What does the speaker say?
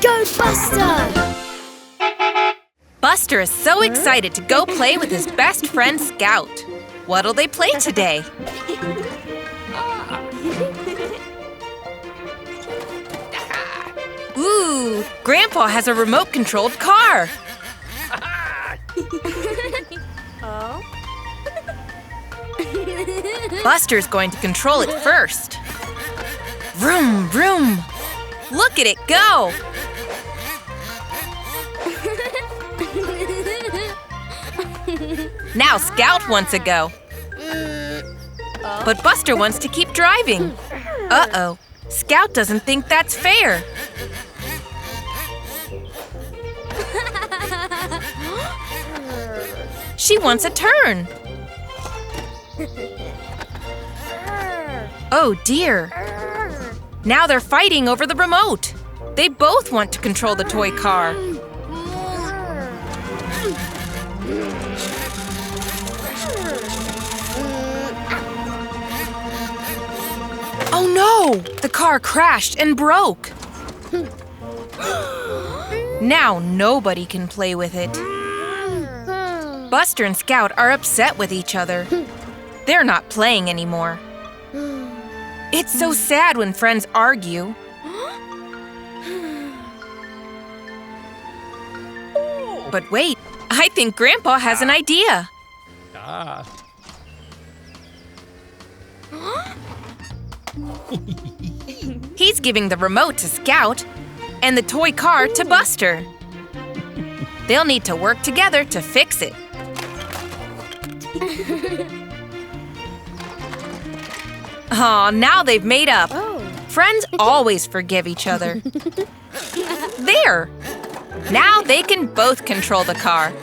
Go, Buster! Buster is so excited to go play with his best friend Scout. What'll they play today? Ooh, Grandpa has a remote-controlled car. Buster's going to control it first. Vroom, vroom. Look at it go! Now Scout wants to go. But Buster wants to keep driving. Uh-oh, Scout doesn't think that's fair. She wants a turn. Oh dear. Now they're fighting over the remote. They both want to control the toy car. Oh no! The car crashed and broke. Now nobody can play with it. Buster and Scout are upset with each other. They're not playing anymore. It's so sad when friends argue. But wait, I think Grandpa has an idea. He's giving the remote to Scout and the toy car to Buster. They'll need to work together to fix it. Aw, now they've made up. Friends always forgive each other. There! Now they can both control the car.